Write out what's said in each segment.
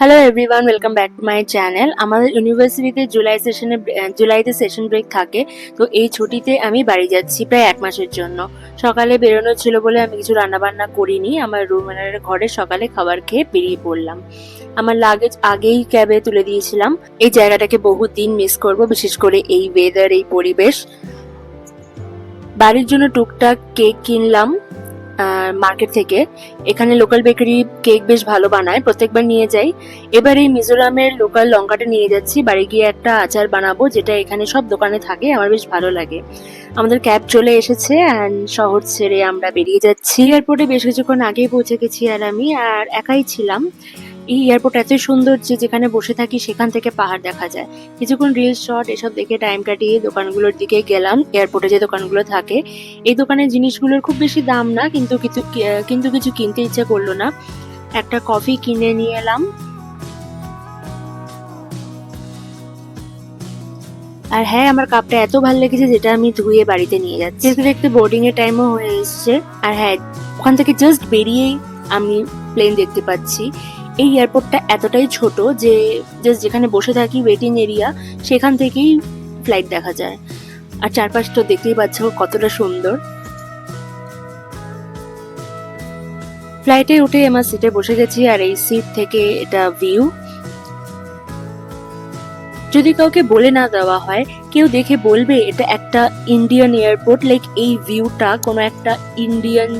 Hello everyone, welcome back to my channel. আমাদের ইউনিভার্সিটিতে জুলাইতে সেশন ব্রেক থাকে। তো এই ছুটিতে আমি বাড়ি যাচ্ছি প্রায় 1 মাসের জন্য। সকালে বেরোনো ছিল বলে আমি কিছু রান্নাবান্না করিনি, আমার রুমমেটের ঘরে সকালে খাবার খেয়ে বেরিয়ে পড়লাম। আমার লাগেজ আগেই ক্যাবে তুলে দিয়েছিলাম। এই জায়গাটাকে বহুদিন মিস করব, বিশেষ করে এই ওয়েদার, এই পরিবেশ। বাড়ির জন্য টুকটাক কেক কিনলাম মার্কেট থেকে। এখানে লোকাল বেকারি কেক বেশ ভালো বানায়, প্রত্যেকবার নিয়ে যাই। এবার এই মিজোরামের লোকাল লঙ্কাটা নিয়ে যাচ্ছি, বাড়ি গিয়ে একটা আচার বানাবো, যেটা এখানে সব দোকানে থাকে, আমার বেশ ভালো লাগে। আমাদের ক্যাব চলে এসেছে অ্যান্ড শহর ছেড়ে আমরা বেরিয়ে যাচ্ছি। এয়ারপোর্টে বেশ কিছুক্ষণ আগেই পৌঁছে গেছি আর আমি একাই ছিলাম। এই এয়ারপোর্ট এত সুন্দর যে যেখানে বসে থাকি সেখান থেকে পাহাড় দেখা যায়। কিছুক্ষণ রিলস শট এসব দেখে টাইম কাটিয়ে দোকানগুলোর দিকে গেলাম। এয়ারপোর্টে যে দোকানগুলো থাকে, এই দোকানের জিনিসগুলোর খুব বেশি দাম না, কিন্তু কিছু কিনতে ইচ্ছা করলো না। একটা কফি কিনে নিয়ে এলাম। আর হ্যাঁ, আমার কাপটা এত ভালো লেগেছে যেটা আমি ধুয়ে বাড়িতে নিয়ে যাচ্ছি। দেখতে দেখতে বোর্ডিং এর টাইমও হয়ে এসছে। আর হ্যাঁ, ওখান থেকে জাস্ট বেরিয়েই আমি প্লেন দেখতে পাচ্ছি। এই এয়ারপোর্টটা এতটাই ছোট যে জাস্ট যেখানে বসে থাকি ওয়েটিং এরিয়া, সেখান থেকেই ফ্লাইট দেখা যায়। আর চারপাশটা দেখতেই পাচ্ছ কতটা সুন্দর। ফ্লাইটে উঠে আমার সিটে বসে গেছি আর এই সিট থেকে এটা ভিউ। যদি কাউকে বলে না দেওয়া হয়, কেউ দেখে বলবে এটা একটা ইন্ডিয়ান এয়ারপোর্ট, লাইক এই ভিউটা কোনো একটা ইন্ডিয়ান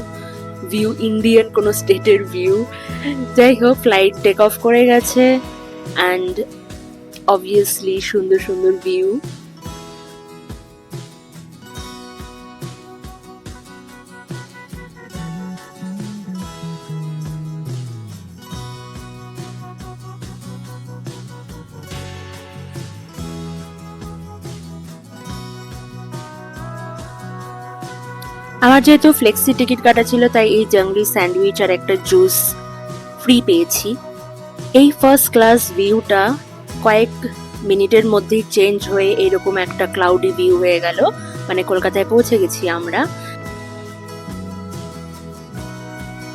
কোনো স্টেটের ভিউ। যাই হোক, ফ্লাইট টেক অফ করে গেছে অ্যান্ড অবভিয়াসলি সুন্দর সুন্দর ভিউ। আমার যেহেতু ফ্লেক্সি টিকিট কাটা ছিল, তাই এই জাংলি স্যান্ডউইচ আর একটা জুস ফ্রি পেয়েছি। এই ফার্স্ট ক্লাস ভিউটা কয়েক মিনিটের মধ্যেই চেঞ্জ হয়ে এরকম একটা ক্লাউডি ভিউ হয়ে গেল। মানে কলকাতায় পৌঁছে গেছি আমরা।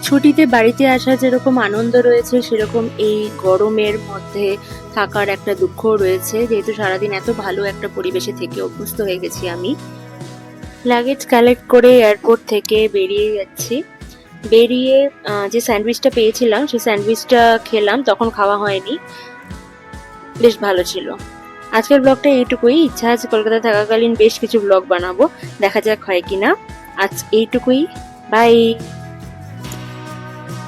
ছুটিতে বাড়িতে আসা যেরকম আনন্দ রয়েছে, সেরকম এই গরমের মধ্যে থাকার একটা দুঃখ রয়েছে, যেহেতু সারাদিন এত ভালো একটা পরিবেশে থেকে অভ্যস্ত হয়ে গেছি আমি। লাগেজ কালেক্ট করে এয়ারপোর্ট থেকে বেরিয়ে যাচ্ছি। বেরিয়ে যে স্যান্ডউইচটা পেয়েছিলাম সেই স্যান্ডউইচটা খেলাম, তখন খাওয়া হয়নি, বেশ ভালো ছিল। আজকের ব্লগটা এইটুকুই। ইচ্ছা আছে কলকাতায় থাকাকালীন বেশ কিছু ব্লগ বানাবো, দেখা যাক হয় কিনা। আজ এইটুকুই, বাই।